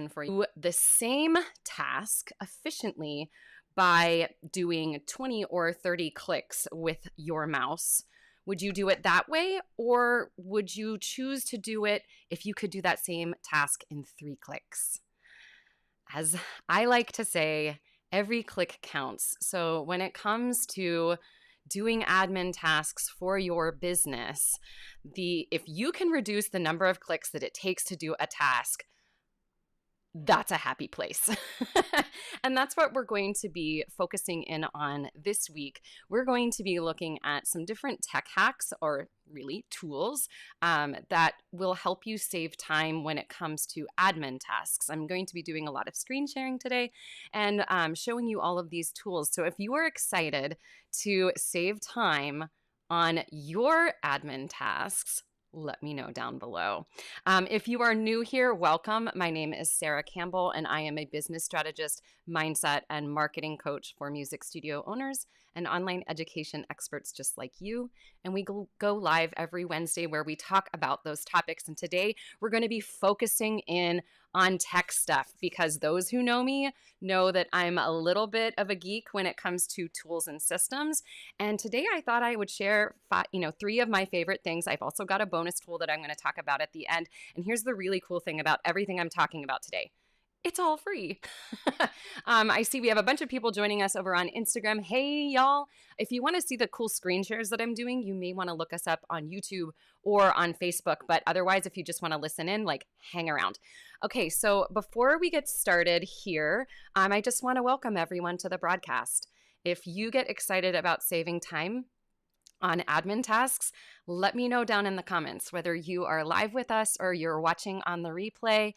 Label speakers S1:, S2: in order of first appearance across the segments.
S1: for you the same task efficiently by doing 20 or 30 clicks with your mouse. Would you do it that way, or would you choose to do it if you could do that same task in 3 clicks? As I like to say, every click counts. So when it comes to doing admin tasks for your business, if you can reduce the number of clicks that it takes to do a task, that's a happy place. And that's what we're going to be focusing in on this week. We're going to be looking at some different tech hacks, or really tools, that will help you save time when it comes to admin tasks. I'm going to be doing a lot of screen sharing today and showing you all of these tools. So if you are excited to save time on your admin tasks, let me know down below. If you are new here, welcome. My name is Sara Campbell, and I am a business strategist, mindset, and marketing coach for music studio owners and online education experts just like you. And we go live every Wednesday where we talk about those topics. And today we're going to be focusing in on tech stuff, because those who know me know that I'm a little bit of a geek when it comes to tools and systems. And today I thought I would share 3 of my favorite things. I've also got a bonus tool that I'm going to talk about at the end. And here's the really cool thing about everything I'm talking about today. It's all free. I see we have a bunch of people joining us over on Instagram. Hey, y'all. If you want to see the cool screen shares that I'm doing, you may want to look us up on YouTube or on Facebook. But otherwise, if you just want to listen in, hang around. Okay, so before we get started here, I just want to welcome everyone to the broadcast. If you get excited about saving time on admin tasks, let me know down in the comments, whether you are live with us or you're watching on the replay.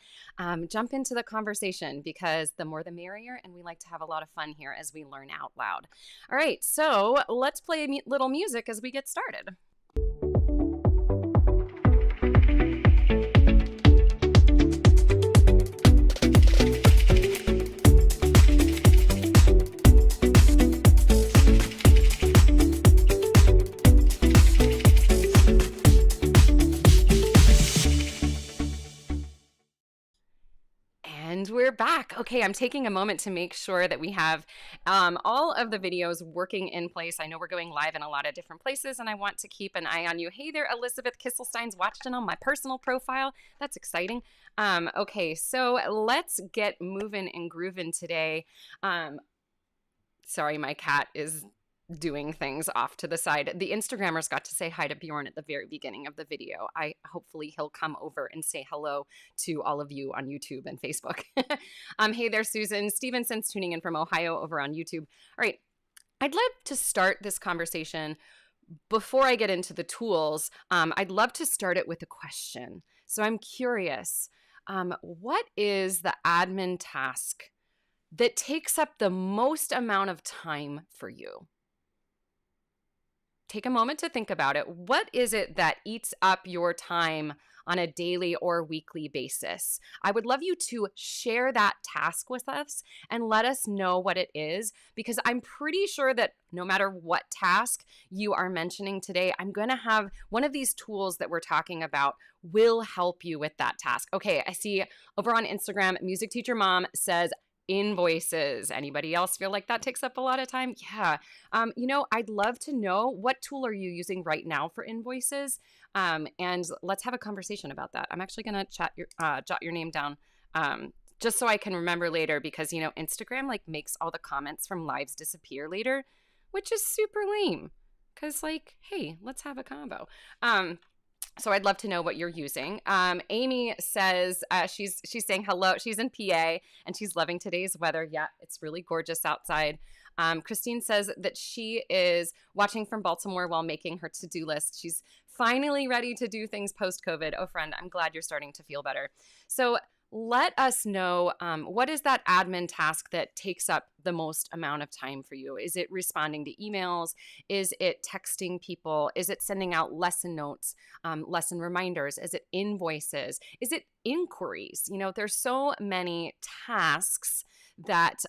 S1: Jump into the conversation, because the more the merrier, and we like to have a lot of fun here as we learn out loud. All right, so let's play a little music as we get started. And we're back. Okay, I'm taking a moment to make sure that we have all of the videos working in place. I know we're going live in a lot of different places, and I want to keep an eye on you. Hey there, Elizabeth Kisselstein's watching on my personal profile. That's exciting. Okay, so let's get moving and grooving today. Sorry, my cat is doing things off to the side. The Instagrammers got to say hi to Bjorn at the very beginning of the video. Hopefully he'll come over and say hello to all of you on YouTube and Facebook. Hey there, Susan Stevenson's tuning in from Ohio over on YouTube. All right, I'd love to start this conversation. Before I get into the tools, I'd love to start it with a question. So I'm curious, what is the admin task that takes up the most amount of time for you? Take a moment to think about it. What is it that eats up your time on a daily or weekly basis? I would love you to share that task with us and let us know what it is, because I'm pretty sure that no matter what task you are mentioning today, I'm going to have one of these tools that we're talking about will help you with that task. Okay, I see over on Instagram, Music Teacher Mom says, invoices. Anybody else feel like that takes up a lot of time? Yeah. I'd love to know, what tool are you using right now for invoices? And let's have a conversation about that. I'm actually going to jot your name down just so I can remember later, because, Instagram makes all the comments from lives disappear later, which is super lame, because hey, let's have a combo. So I'd love to know what you're using. Amy says she's saying hello. She's in PA and she's loving today's weather. Yeah, it's really gorgeous outside. Christine says that she is watching from Baltimore while making her to-do list. She's finally ready to do things post-COVID. Oh, friend, I'm glad you're starting to feel better. So let us know, what is that admin task that takes up the most amount of time for you? Is it responding to emails? Is it texting people? Is it sending out lesson notes, lesson reminders? Is it invoices? Is it inquiries? There's so many tasks that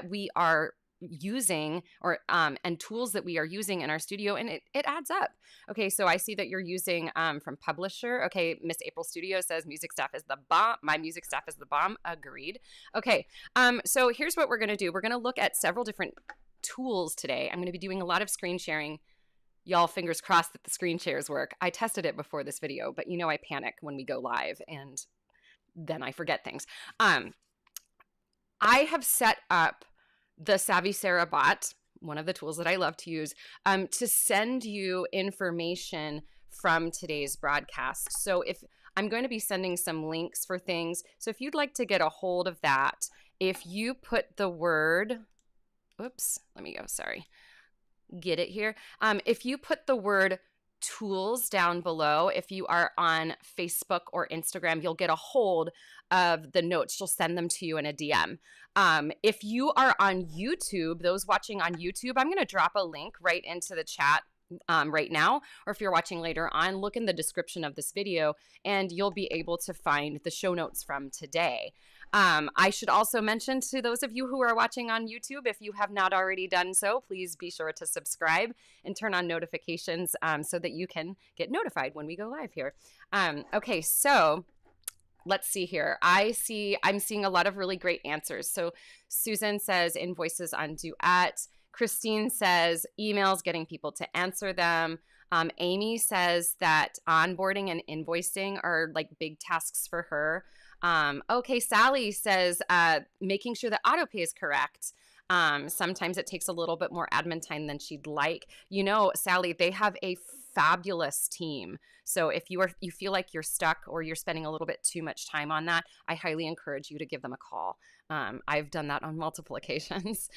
S1: we are using or and tools that we are using in our studio, and it adds up. Okay, so I see that you're using from Publisher. Okay, Miss April Studio says music staff is the bomb. My music staff is the bomb. Agreed. Okay, so here's what we're going to do. We're going to look at several different tools today. I'm going to be doing a lot of screen sharing. Y'all, fingers crossed that the screen shares work. I tested it before this video, but you know I panic when we go live and then I forget things. I have set up the Savvy Sara bot, one of the tools that I love to use, to send you information from today's broadcast. So if I'm going to be sending some links for things, so if you'd like to get a hold of that, if you put the word, oops, let me go, sorry. Get it here. If you put the word tools down below, if you are on Facebook or Instagram, you'll get a hold of the notes. She'll send them to you in a DM. If you are on YouTube, those watching on YouTube, I'm going to drop a link right into the chat right now, or if you're watching later on, look in the description of this video and you'll be able to find the show notes from today. I should also mention to those of you who are watching on YouTube, if you have not already done so, please be sure to subscribe and turn on notifications so that you can get notified when we go live here. Okay, so let's see here. I'm seeing a lot of really great answers. So Susan says invoices on Duet. Christine says emails, getting people to answer them. Amy says that onboarding and invoicing are like big tasks for her. Okay, Sally says making sure that autopay is correct. Sometimes it takes a little bit more admin time than she'd like. You know, Sally, they have a fabulous team. So if you feel like you're stuck or you're spending a little bit too much time on that, I highly encourage you to give them a call. I've done that on multiple occasions.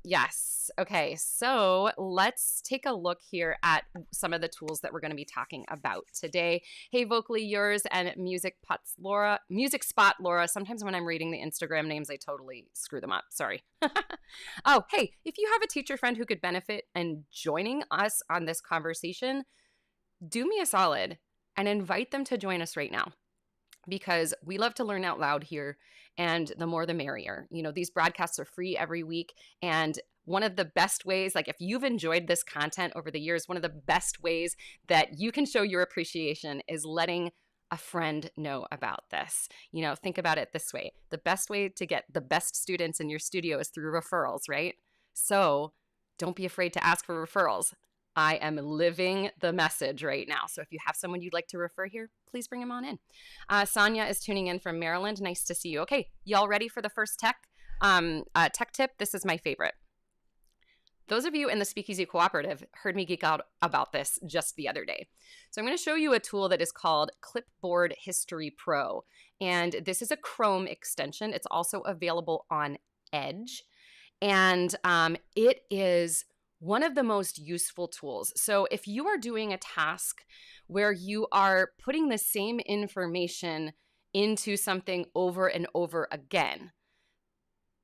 S1: Yes. Okay. So let's take a look here at some of the tools that we're going to be talking about today. Hey, Vocally Yours and Music Spot Laura. Sometimes when I'm reading the Instagram names, I totally screw them up. Sorry. Oh, hey, if you have a teacher friend who could benefit in joining us on this conversation, do me a solid and invite them to join us right now, because we love to learn out loud here, and the more the merrier. You know, these broadcasts are free every week, and one of the best ways, like if you've enjoyed this content over the years, one of the best ways that you can show your appreciation is letting a friend know about this. You know, think about it this way. The best way to get the best students in your studio is through referrals, right? So don't be afraid to ask for referrals. I am living the message right now. So if you have someone you'd like to refer here, please bring them on in. Sonia is tuning in from Maryland. Nice to see you. Okay, y'all ready for the first tech tip? This is my favorite. Those of you in the Speakeasy Cooperative heard me geek out about this just the other day. So I'm going to show you a tool that is called Clipboard History Pro. And this is a Chrome extension. It's also available on Edge. And it is one of the most useful tools. So if you are doing a task where you are putting the same information into something over and over again,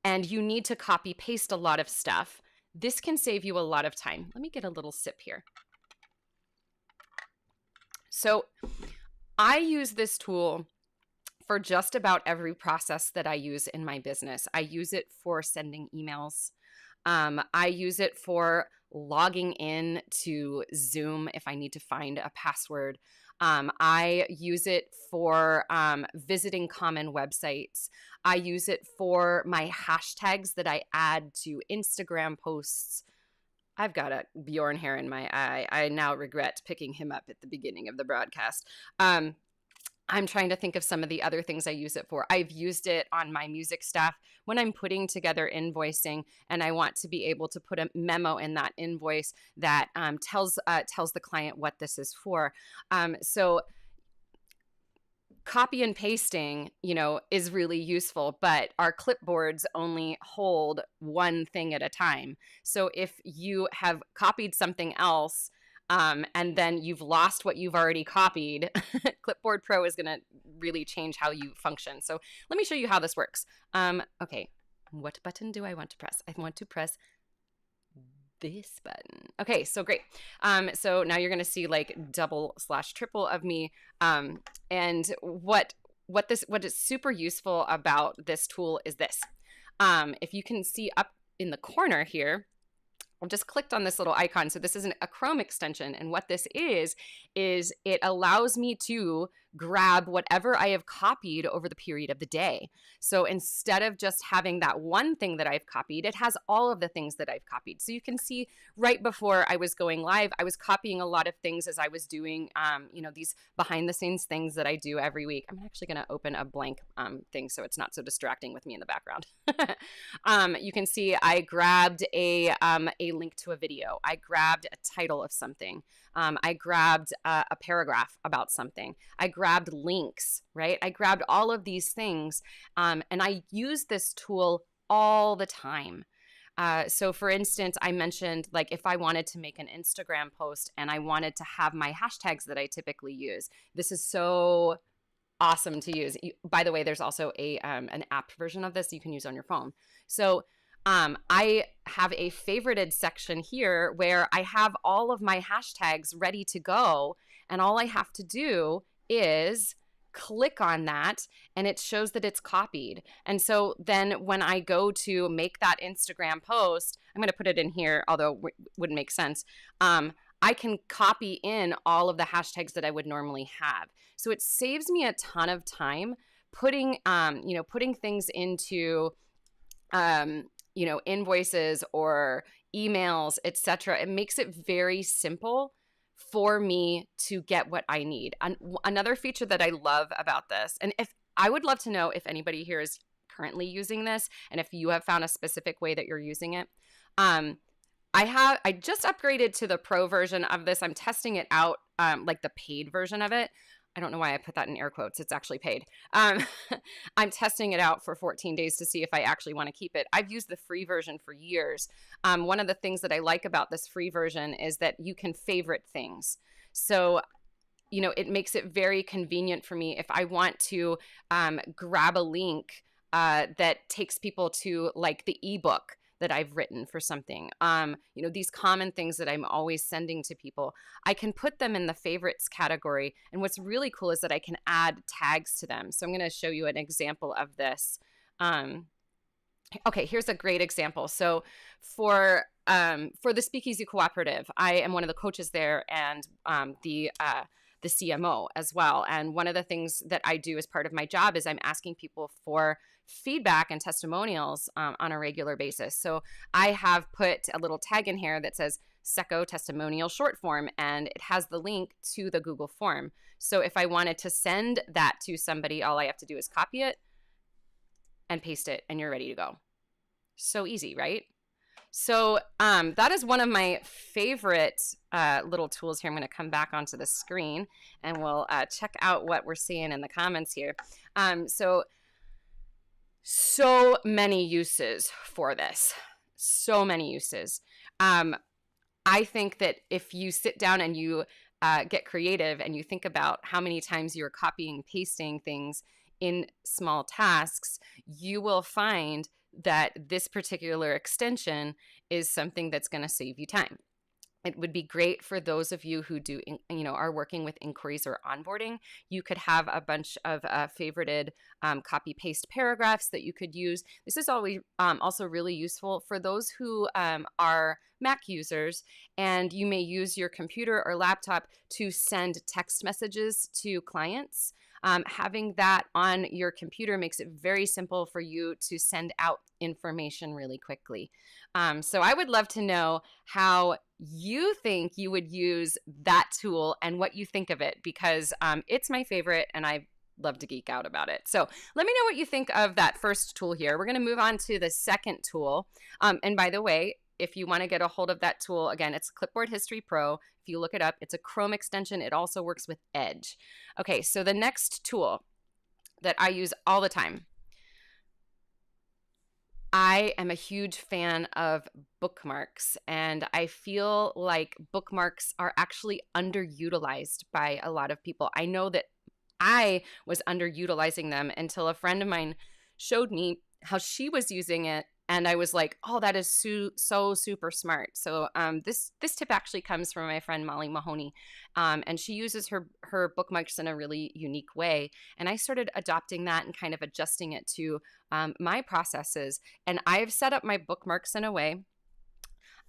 S1: and you need to copy paste a lot of stuff, this can save you a lot of time. Let me get a little sip here. So I use this tool for just about every process that I use in my business. I use it for sending emails. I use it for logging in to Zoom if I need to find a password. I use it for visiting common websites. I use it for my hashtags that I add to Instagram posts. I've got a Bjorn hair in my eye. I now regret picking him up at the beginning of the broadcast. I'm trying to think of some of the other things I use it for. I've used it on my music staff when I'm putting together invoicing and I want to be able to put a memo in that invoice that tells the client what this is for. So copy and pasting, you know, is really useful, but our clipboards only hold one thing at a time. So if you have copied something else, and then you've lost what you've already copied, Clipboard Pro is going to really change how you function. So let me show you how this works. Okay, what button do I want to press? I want to press this button. Okay, so great. So now you're going to see like double/triple of me. And what is super useful about this tool is this. If you can see up in the corner here, I've just clicked on this little icon. So this isn't a Chrome extension. And what this is it allows me to grab whatever I have copied over the period of the day. So instead of just having that one thing that I've copied, it has all of the things that I've copied. So you can see right before I was going live, I was copying a lot of things as I was doing, these behind the scenes things that I do every week. I'm actually going to open a blank thing so it's not so distracting with me in the background. You can see I grabbed a link to a video. I grabbed a title of something. I grabbed a paragraph about something. I grabbed links, right? I grabbed all of these things, and I use this tool all the time. So for instance, I mentioned like if I wanted to make an Instagram post and I wanted to have my hashtags that I typically use, this is so awesome to use. By the way, there's also an app version of this you can use on your phone. So I have a favorited section here where I have all of my hashtags ready to go, and all I have to do is click on that and it shows that it's copied. And so then when I go to make that Instagram post, I'm going to put it in here, although it wouldn't make sense. I can copy in all of the hashtags that I would normally have. So it saves me a ton of time putting things into, invoices or emails, etc. It makes it very simple for me to get what I need. Another feature that I love about this, and if I would love to know if anybody here is currently using this and if you have found a specific way that you're using it. I just upgraded to the pro version of this. I'm testing it out, like the paid version of it. I don't know why I put that in air quotes. It's actually paid. I'm testing it out for 14 days to see if I actually want to keep it. I've used the free version for years. One of the things that I like about this free version is that you can favorite things. So, it makes it very convenient for me if I want to grab a link that takes people to like the ebook that I've written for something. These common things that I'm always sending to people, I can put them in the favorites category. And what's really cool is that I can add tags to them. So I'm going to show you an example of this. Okay, here's a great example. So for the Speakeasy Cooperative, I am one of the coaches there and the CMO as well. And one of the things that I do as part of my job is I'm asking people for feedback and testimonials on a regular basis. So I have put a little tag in here that says SECO testimonial short form, and it has the link to the Google form. So if I wanted to send that to somebody, all I have to do is copy it and paste it, and you're ready to go. So easy, right? So that is one of my favorite little tools here. I'm going to come back onto the screen and we'll check out what we're seeing in the comments here. So many uses for this. So many uses. I think that if you sit down and you get creative and you think about how many times you're copying and pasting things in small tasks, you will find that this particular extension is something that's going to save you time. It would be great for those of you who do, are working with inquiries or onboarding. You could have a bunch of favorited copy paste paragraphs that you could use. This is always also really useful for those who are Mac users, and you may use your computer or laptop to send text messages to clients. Having that on your computer makes it very simple for you to send out information really quickly. So I would love to know how you think you would use that tool and what you think of it, because it's my favorite and I love to geek out about it. So let me know what you think of that first tool here. We're going to move on to the second tool. And by the way, if you want to get a hold of that tool, again, it's Clipboard History Pro. If you look it up, it's a Chrome extension. It also works with Edge. Okay, so the next tool that I use all the time, I am a huge fan of bookmarks, and I feel like bookmarks are actually underutilized by a lot of people. I know that I was underutilizing them until a friend of mine showed me how she was using it And I was like, oh, that is so super smart. So this tip actually comes from my friend Molly Mahoney, and she uses her bookmarks in a really unique way. And I started adopting that and kind of adjusting it to my processes. And I've set up my bookmarks in a way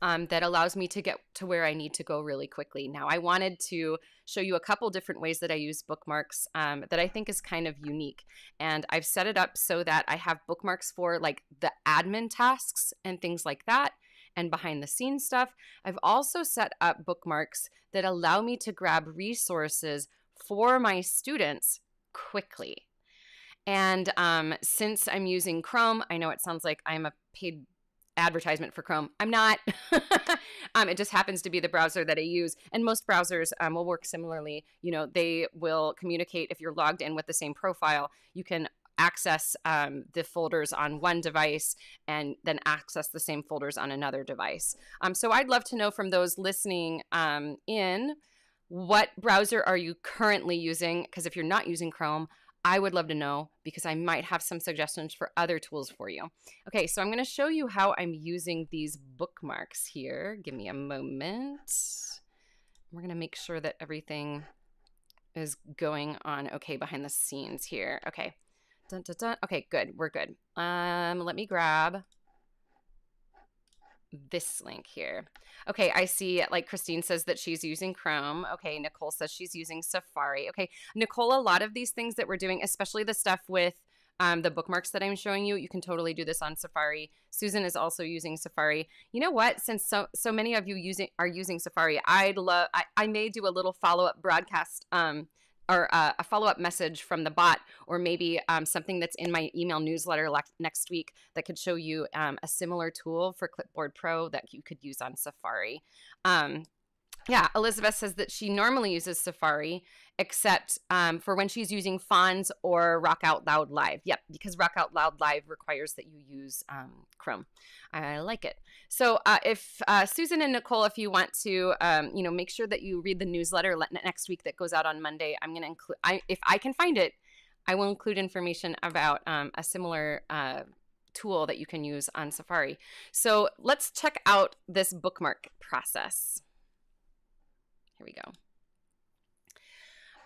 S1: that allows me to get to where I need to go really quickly. Now, I wanted to show you a couple different ways that I use bookmarks that I think is kind of unique. And I've set it up so that I have bookmarks for like the admin tasks and things like that and behind the scenes stuff. I've also set up bookmarks that allow me to grab resources for my students quickly. And since I'm using Chrome, I know it sounds like I'm a paid advertisement for Chrome. I'm not. It just happens to be the browser that I use. And most browsers will work similarly. You know, they will communicate if you're logged in with the same profile. You can access the folders on one device and then access the same folders on another device. So I'd love to know from those listening in, what browser are you currently using? Because if you're not using Chrome, I would love to know, because I might have some suggestions for other tools for you. Okay, so I'm going to show you how I'm using these bookmarks here. Give me a moment. We're going to make sure that everything is going on okay behind the scenes here. Okay. Dun, dun, dun. Okay, good. We're good. Let me grab this link here. Okay, I see, like, Christine says that she's using Chrome. Okay, Nicole says she's using Safari. Okay, Nicole, a lot of these things that we're doing, especially the stuff with the bookmarks that I'm showing you, you can totally do this on Safari. Susan is also using Safari. You know what? Since so many of you are using Safari, I may do a little follow-up broadcast or a follow-up message from the bot, or maybe something that's in my email newsletter next week that could show you a similar tool for Clipboard Pro that you could use on Safari. Yeah, Elizabeth says that she normally uses Safari, except for when she's using Fonz or Rock Out Loud Live. Yep, because Rock Out Loud Live requires that you use Chrome. I like it. So if Susan and Nicole, if you want to, make sure that you read the newsletter next week that goes out on Monday, I'm going to include, if I can find it, I will include information about a similar tool that you can use on Safari. So let's check out this bookmark process. Here we go.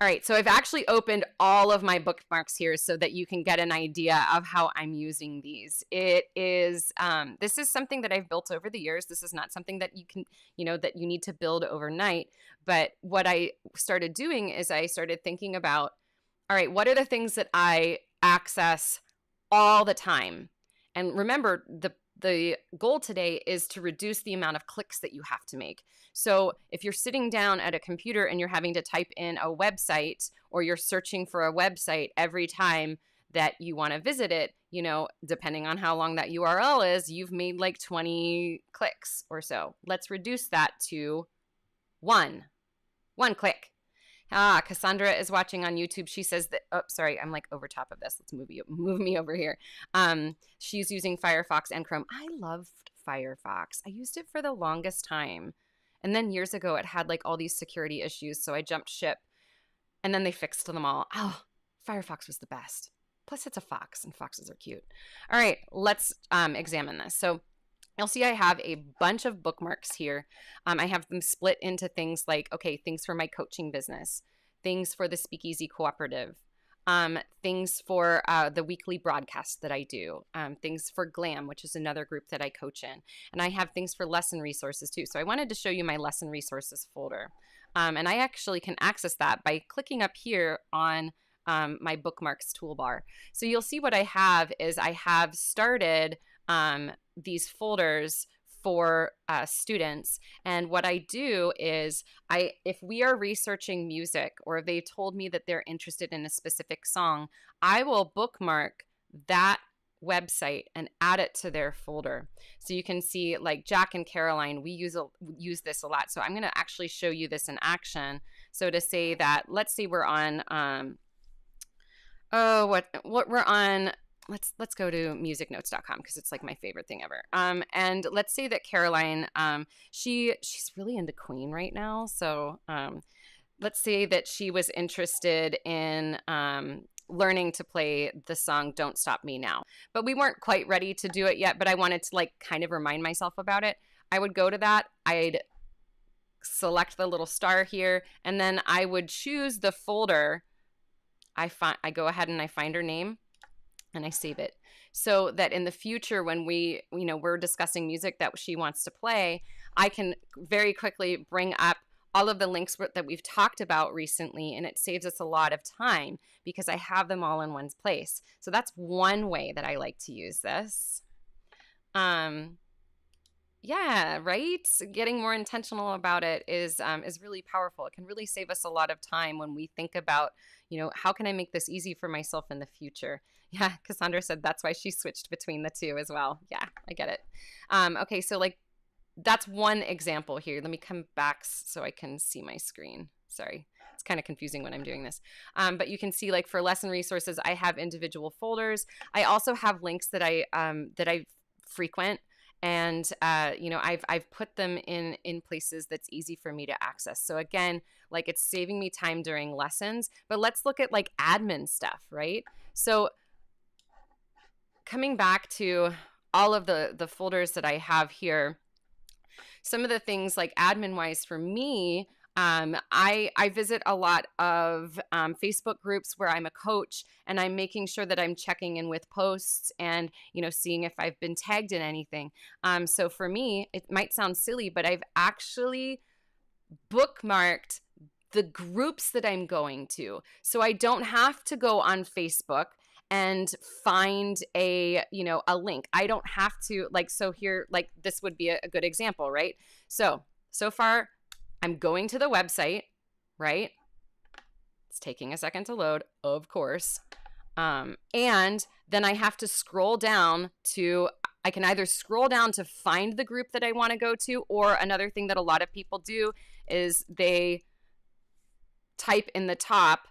S1: All right, so I've actually opened all of my bookmarks here so that you can get an idea of how I'm using these. It is, this is something that I've built over the years. This is not something that you can, that you need to build overnight. But what I started doing is I started thinking about, all right, what are the things that I access all the time? And remember, the goal today is to reduce the amount of clicks that you have to make. So if you're sitting down at a computer and you're having to type in a website, or you're searching for a website every time that you want to visit it, depending on how long that URL is, you've made like 20 clicks or so. Let's reduce that to one click. Cassandra is watching on YouTube. She says that, oh, sorry, I'm like over top of this. Let's move me over here. She's using Firefox and Chrome. I loved Firefox. I used it for the longest time. And then years ago, it had like all these security issues. So I jumped ship, and then they fixed them all. Oh, Firefox was the best. Plus it's a fox, and foxes are cute. All right, let's examine this. So you'll see I have a bunch of bookmarks here. I have them split into things like, okay, things for my coaching business, things for the Speakeasy Cooperative, things for the weekly broadcast that I do, things for GLAM, which is another group that I coach in. And I have things for lesson resources too. So I wanted to show you my lesson resources folder. And I actually can access that by clicking up here on my bookmarks toolbar. So you'll see what I have is I have started these folders for students. And what I do is if we are researching music, or if they told me that they're interested in a specific song, I will bookmark that website and add it to their folder. So you can see, like Jack and Caroline, we use this a lot. So I'm going to actually show you this in action. So to say that, let's say we're on, what we're on. Let's go to musicnotes.com because it's like my favorite thing ever. And let's say that Caroline, she's really into Queen right now. So let's say that she was interested in learning to play the song Don't Stop Me Now. But we weren't quite ready to do it yet, but I wanted to like kind of remind myself about it. I would go to that, I'd select the little star here, and then I would choose the folder. I go ahead and I find her name and I save it, so that in the future when we're discussing music that she wants to play, I can very quickly bring up all of the links that we've talked about recently, and it saves us a lot of time because I have them all in one place. So that's one way that I like to use this. Yeah, right? Getting more intentional about it is really powerful. It can really save us a lot of time when we think about, how can I make this easy for myself in the future? Yeah, Cassandra said that's why she switched between the two as well. Yeah, I get it. Okay, so like that's one example here. Let me come back so I can see my screen. Sorry, it's kind of confusing when I'm doing this. But you can see like for lesson resources, I have individual folders. I also have links that I frequent. And, I've put them in places that's easy for me to access. So again, like it's saving me time during lessons, but let's look at like admin stuff, right? So coming back to all of the folders that I have here, some of the things like admin wise for me, I visit a lot of Facebook groups where I'm a coach, and I'm making sure that I'm checking in with posts and, seeing if I've been tagged in anything. So for me, it might sound silly, but I've actually bookmarked the groups that I'm going to. So I don't have to go on Facebook and find a link. I don't have to so here, like this would be a good example, right? So far, I'm going to the website, right? It's taking a second to load, of course. And then I have to scroll down I can either scroll down to find the group that I want to go to, or another thing that a lot of people do is they type in the top.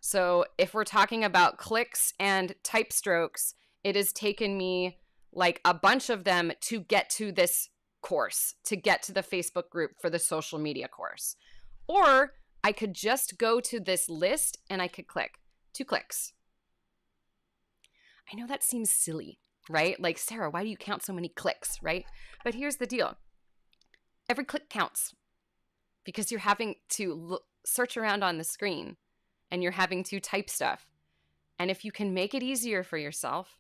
S1: So if we're talking about clicks and type strokes, it has taken me like a bunch of them to get to this course, to get to the Facebook group for the social media course. Or I could just go to this list and I could click 2 clicks. I know that seems silly, right? Like, Sarah, why do you count so many clicks, right? But here's the deal. Every click counts because you're having to search around on the screen and you're having to type stuff. And if you can make it easier for yourself,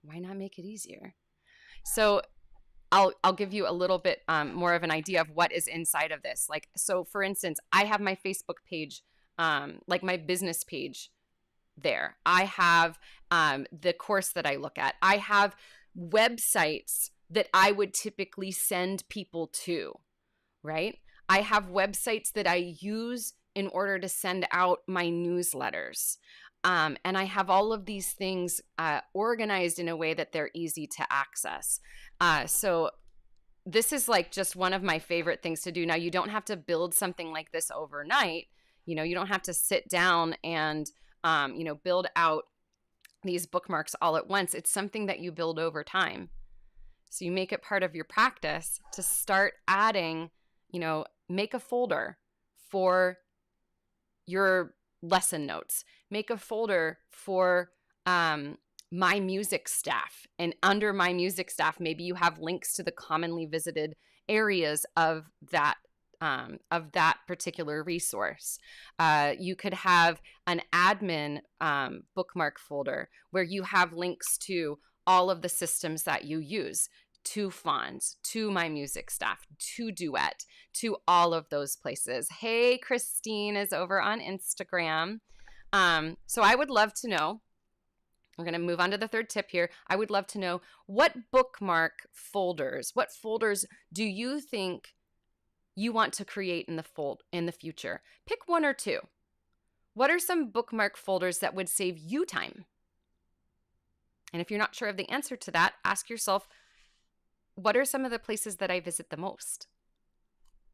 S1: why not make it easier? So I'll give you a little bit more of an idea of what is inside of this. Like, so for instance, I have my Facebook page, like my business page there. I have the course that I look at. I have websites that I would typically send people to, right? I have websites that I use in order to send out my newsletters. And I have all of these things organized in a way that they're easy to access. So this is like just one of my favorite things to do. Now, you don't have to build something like this overnight. You don't have to sit down and, build out these bookmarks all at once. It's something that you build over time. So you make it part of your practice to start adding, make a folder for your lesson notes. Make a folder for my music staff, and under my music staff, maybe you have links to the commonly visited areas of that particular resource. You could have an admin bookmark folder where you have links to all of the systems that you use, to Fonz, to my music staff, to Duet, to all of those places. Hey, Christine is over on Instagram. So I would love to know, we're going to move on to the third tip here. I would love to know what what folders do you think you want to create in the future? Pick 1 or 2. What are some bookmark folders that would save you time? And if you're not sure of the answer to that, ask yourself, what are some of the places that I visit the most?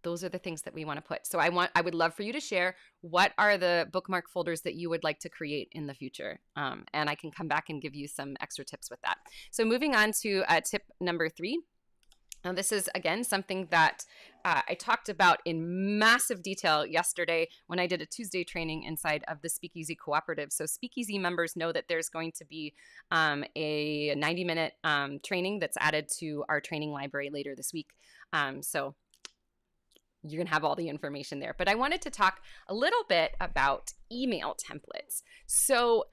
S1: Those are the things that we want to put. So I would love for you to share what are the bookmark folders that you would like to create in the future. And I can come back and give you some extra tips with that. So moving on to tip number 3. Now, this is, again, something that I talked about in massive detail yesterday when I did a Tuesday training inside of the Speakeasy Cooperative. So Speakeasy members know that there's going to be a 90-minute training that's added to our training library later this week. So you're going to have all the information there. But I wanted to talk a little bit about email templates. So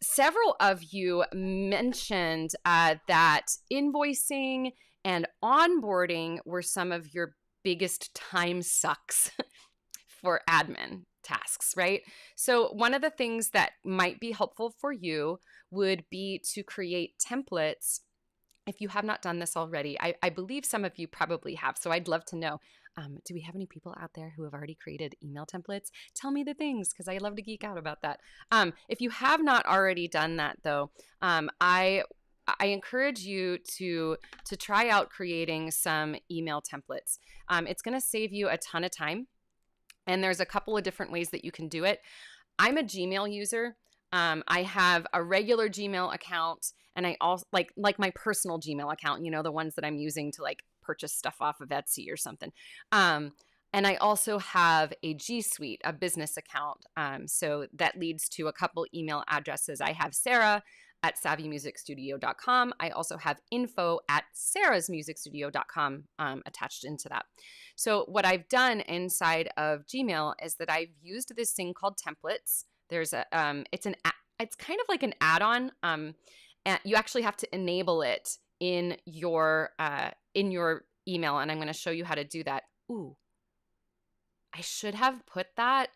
S1: several of you mentioned that invoicing and onboarding were some of your biggest time sucks for admin tasks, right? So one of the things that might be helpful for you would be to create templates. If you have not done this already, I believe some of you probably have. So I'd love to know, do we have any people out there who have already created email templates? Tell me the things, because I love to geek out about that. If you have not already done that, though, I encourage you to try out creating some email templates. It's going to save you a ton of time, and there's a couple of different ways that you can do it. I'm a Gmail user. I have a regular Gmail account, and I also like my personal Gmail account, you know, the ones that I'm using to like purchase stuff off of Etsy or something. And I also have a G Suite, a business account. So that leads to a couple email addresses. I have Sara at savvymusicstudio.com. I also have info at sarasmusicstudio.com attached into that. So what I've done inside of Gmail is that I've used this thing called templates. There's a it's kind of like an add-on. And you actually have to enable it in your email, and I'm going to show you how to do that. Ooh, I should have put that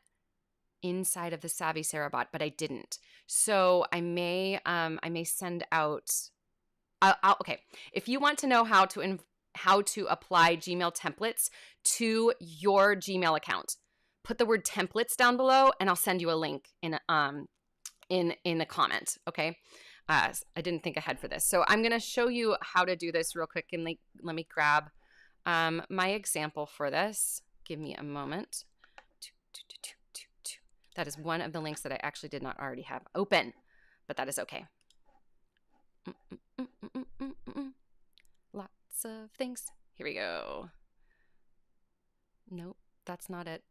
S1: inside of the Savvy Sara bot, but I didn't. So I may send out. Okay, if you want to know how to apply Gmail templates to your Gmail account, put the word templates down below, and I'll send you a link in the comment. Okay. I didn't think ahead for this. So I'm going to show you how to do this real quick, and let me grab my example for this. Give me a moment. That is one of the links that I actually did not already have open, but that is okay. Lots of things. Here we go. Nope, that's not it.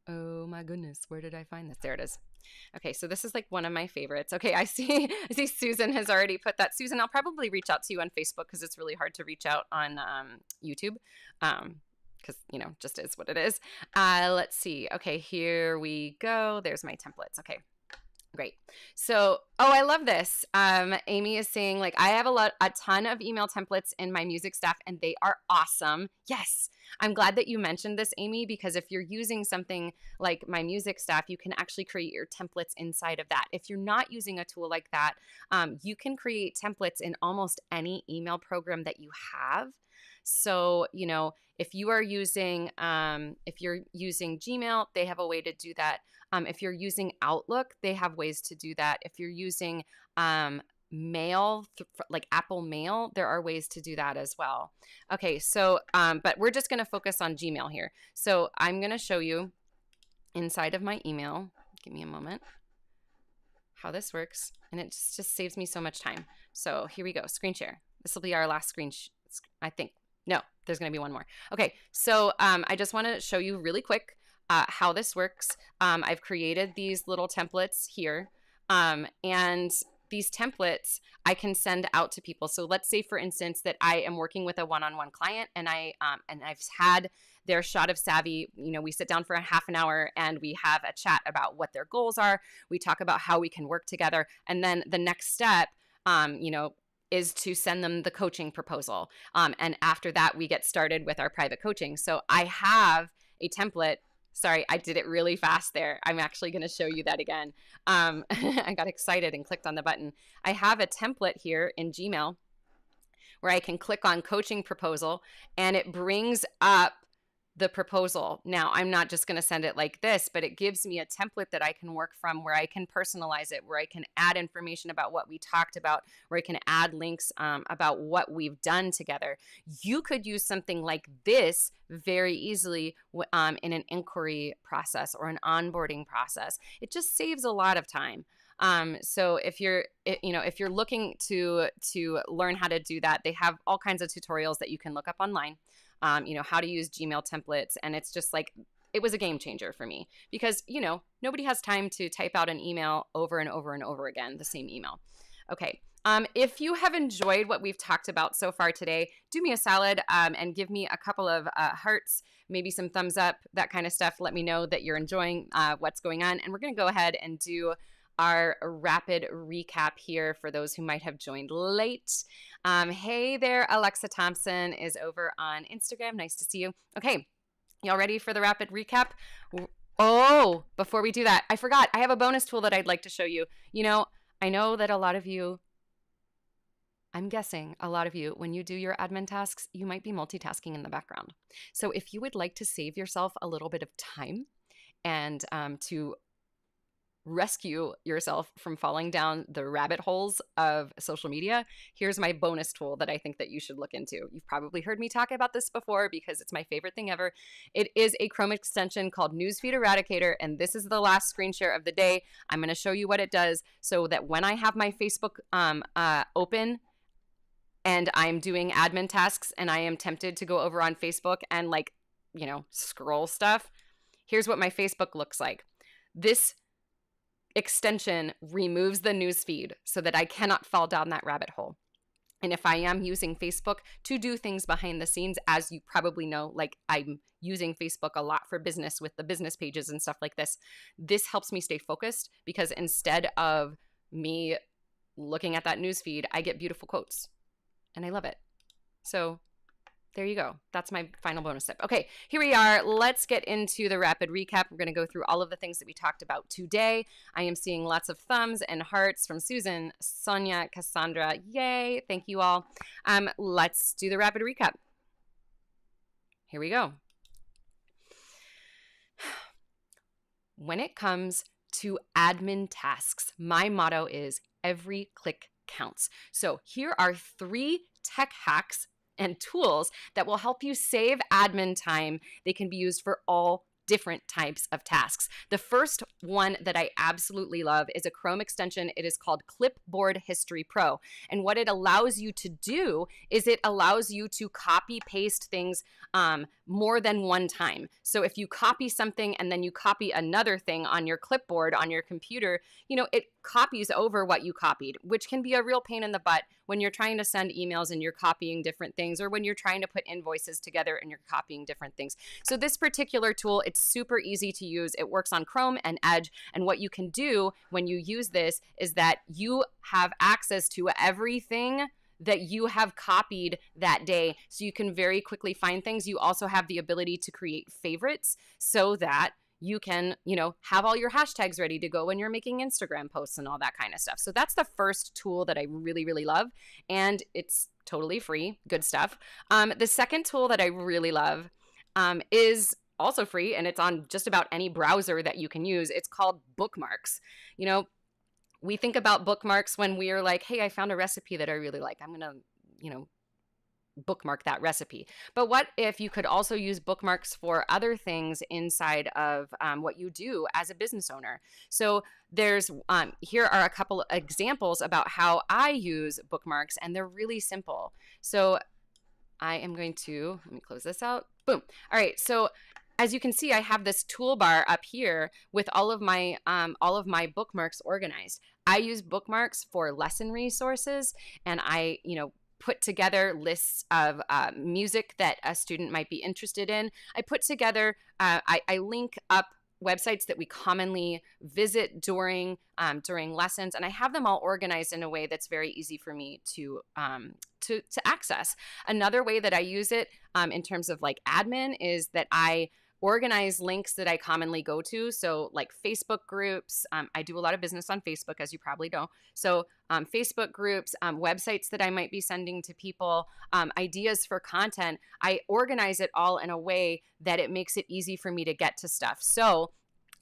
S1: Oh my goodness, where did I find this? There it is. Okay, so this is like one of my favorites. Okay, I see Susan has already put that. Susan, I'll probably reach out to you on Facebook because it's really hard to reach out on YouTube because, you know, just is what it is. Let's see. Okay, here we go. There's my templates. Okay. Great. So, I love this. Amy is saying, like, I have a ton of email templates in my music staff, and they are awesome. Yes. I'm glad that you mentioned this, Amy, because if you're using something like my music staff, you can actually create your templates inside of that. If you're not using a tool like that, you can create templates in almost any email program that you have. So, you know, if you're using Gmail, they have a way to do that. If you're using Outlook, they have ways to do that. If you're using Mail, like Apple Mail, there are ways to do that as well. Okay, so, but we're just going to focus on Gmail here. So I'm going to show you inside of my email. Give me a moment. How this works. And it just saves me so much time. So here we go. Screen share. This will be our last screen, I think. No, there's going to be one more. Okay, so I just want to show you really quick how this works. I've created these little templates here, and these templates I can send out to people. So let's say, for instance, that I am working with a one-on-one client, and I've had their shot of Savvy. You know, we sit down for a half an hour and we have a chat about what their goals are. We talk about how we can work together, and then the next step, you know, is to send them the coaching proposal. And after that, we get started with our private coaching. So I have a template. Sorry, I did it really fast there. I'm actually going to show you that again. I got excited and clicked on the button. I have a template here in Gmail where I can click on coaching proposal, and it brings up the proposal. Now, I'm not just going to send it like this, but it gives me a template that I can work from, where I can personalize it, where I can add information about what we talked about, where I can add links about what we've done together. You could use something like this very easily in an inquiry process or an onboarding process. It just saves a lot of time. So if you're looking to learn how to do that, they have all kinds of tutorials that you can look up online. How to use Gmail templates, and it's just like, it was a game changer for me because, nobody has time to type out an email over and over and over again, the same email. Okay. If you have enjoyed what we've talked about so far today, do me a solid and give me a couple of hearts, maybe some thumbs up, that kind of stuff. Let me know that you're enjoying what's going on. And we're going to go ahead and do our rapid recap here for those who might have joined late. Hey there, Alexa Thompson is over on Instagram. Nice to see you. Okay, y'all ready for the rapid recap? Oh, before we do that, I forgot. I have a bonus tool that I'd like to show you. I know that a lot of you, I'm guessing a lot of you, when you do your admin tasks, you might be multitasking in the background. So if you would like to save yourself a little bit of time and to rescue yourself from falling down the rabbit holes of social media, here's my bonus tool that I think that you should look into. You've probably heard me talk about this before because it's my favorite thing ever. It is a Chrome extension called Newsfeed ERADICATOR, and this is the last screen share of the day. I'm going to show you what it does so that when I have my Facebook open and I'm doing admin tasks and I am tempted to go over on Facebook and scroll stuff, here's what my Facebook looks like. This extension removes the newsfeed so that I cannot fall down that rabbit hole. And if I am using Facebook to do things behind the scenes, as you probably know, like I'm using Facebook a lot for business with the business pages and stuff like this, this helps me stay focused because instead of me looking at that newsfeed, I get beautiful quotes and I love it. So there you go. That's my final bonus tip. Okay, here we are. Let's get into the rapid recap. We're going to go through all of the things that we talked about today. I am seeing lots of thumbs and hearts from Susan, Sonia, Cassandra. Yay. Thank you all. Let's do the rapid recap. Here we go. When it comes to admin tasks, my motto is every click counts. So here are 3 tech hacks and tools that will help you save admin time. They can be used for all different types of tasks. The first one that I absolutely love is a Chrome extension. It is called Clipboard History Pro. And what it allows you to do is it allows you to copy paste things more than one time. So if you copy something and then you copy another thing on your clipboard on your computer, it copies over what you copied, which can be a real pain in the butt when you're trying to send emails and you're copying different things, or when you're trying to put invoices together and you're copying different things. So this particular tool, it's super easy to use. It works on Chrome and Edge. And what you can do when you use this is that you have access to everything that you have copied that day. So you can very quickly find things. You also have the ability to create favorites so that you can, have all your hashtags ready to go when you're making Instagram posts and all that kind of stuff. So that's the first tool that I really, really love. And it's totally free. Good stuff. The second tool that I really love is also free, and it's on just about any browser that you can use. It's called Bookmarks. We think about bookmarks when we're like, hey, I found a recipe that I really like. I'm going to, bookmark that recipe. But what if you could also use bookmarks for other things inside of what you do as a business owner? So there's here are a couple examples about how I use bookmarks, and they're really simple. So I am going to, let me close this out. Boom. All right. So as you can see, I have this toolbar up here with all of my bookmarks organized. I use bookmarks for lesson resources, and I, put together lists of music that a student might be interested in. I put together, I link up websites that we commonly visit during lessons, and I have them all organized in a way that's very easy for me to access. Another way that I use it in terms of like admin is that I organize links that I commonly go to. So like Facebook groups, I do a lot of business on Facebook, as you probably know. So Facebook groups, websites that I might be sending to people, ideas for content, I organize it all in a way that it makes it easy for me to get to stuff. So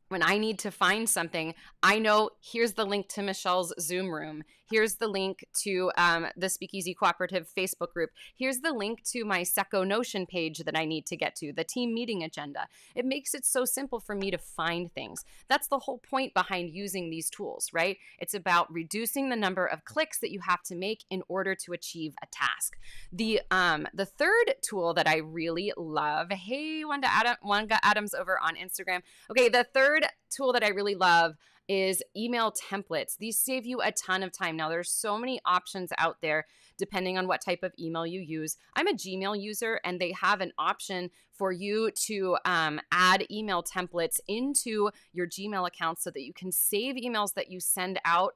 S1: when I need to find something, I know here's the link to Michelle's Zoom room. Here's the link to the Speakeasy Cooperative Facebook group. Here's the link to my Secco Notion page that I need to get to, the team meeting agenda. It makes it so simple for me to find things. That's the whole point behind using these tools, right? It's about reducing the number of clicks that you have to make in order to achieve a task. The third tool that I really love, hey, Wanda Adams over on Instagram. Okay, the third tool that I really love is email templates. These save you a ton of time. Now, there's so many options out there depending on what type of email you use. I'm a Gmail user, and they have an option for you to add email templates into your Gmail account so that you can save emails that you send out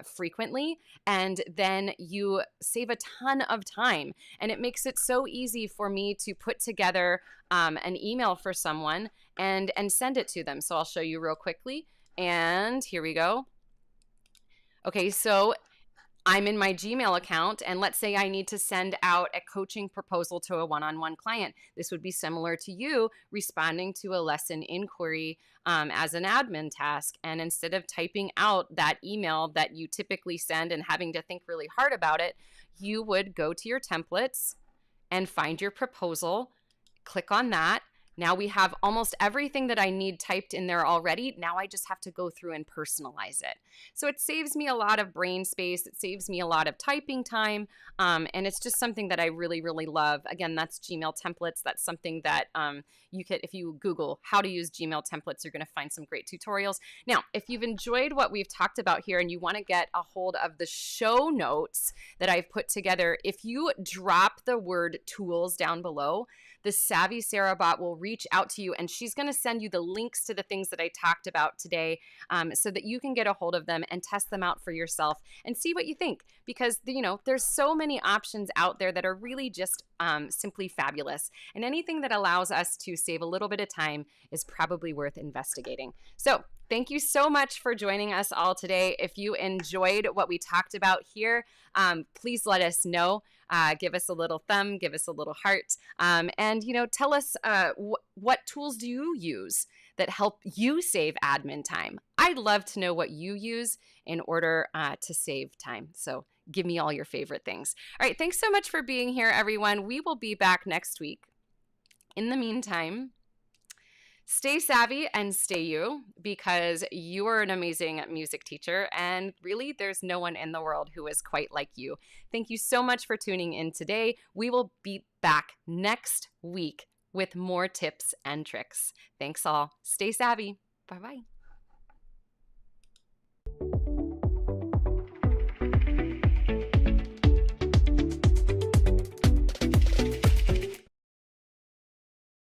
S1: frequently, and then you save a ton of time. And it makes it so easy for me to put together an email for someone and send it to them. So I'll show you real quickly. And here we go. Okay, so I'm in my Gmail account, and let's say I need to send out a coaching proposal to a one-on-one client. This would be similar to you responding to a lesson inquiry as an admin task. And instead of typing out that email that you typically send and having to think really hard about it, you would go to your templates and find your proposal, click on that. Now we have almost everything that I need typed in there already. Now I just have to go through and personalize it. So it saves me a lot of brain space. It saves me a lot of typing time. And it's just something that I really, really love. Again, that's Gmail templates. That's something that you could, if you Google how to use Gmail templates, you're going to find some great tutorials. Now, if you've enjoyed what we've talked about here and you want to get a hold of the show notes that I've put together, if you drop the word tools down below, the Savvy Sara bot will reach out to you, and she's going to send you the links to the things that I talked about today so that you can get a hold of them and test them out for yourself and see what you think. Because, you know, there's so many options out there that are really just simply fabulous. And anything that allows us to save a little bit of time is probably worth investigating. So thank you so much for joining us all today. If you enjoyed what we talked about here, please let us know. Give us a little thumb, give us a little heart, and, you know, tell us what tools do you use that help you save admin time. I'd love to know what you use in order to save time. So give me all your favorite things. All right, thanks so much for being here, everyone. We will be back next week. In the meantime, stay savvy and stay you, because you are an amazing music teacher, and really there's no one in the world who is quite like you. Thank you so much for tuning in today. We will be back next week with more tips and tricks. Thanks all. Stay savvy. Bye-bye.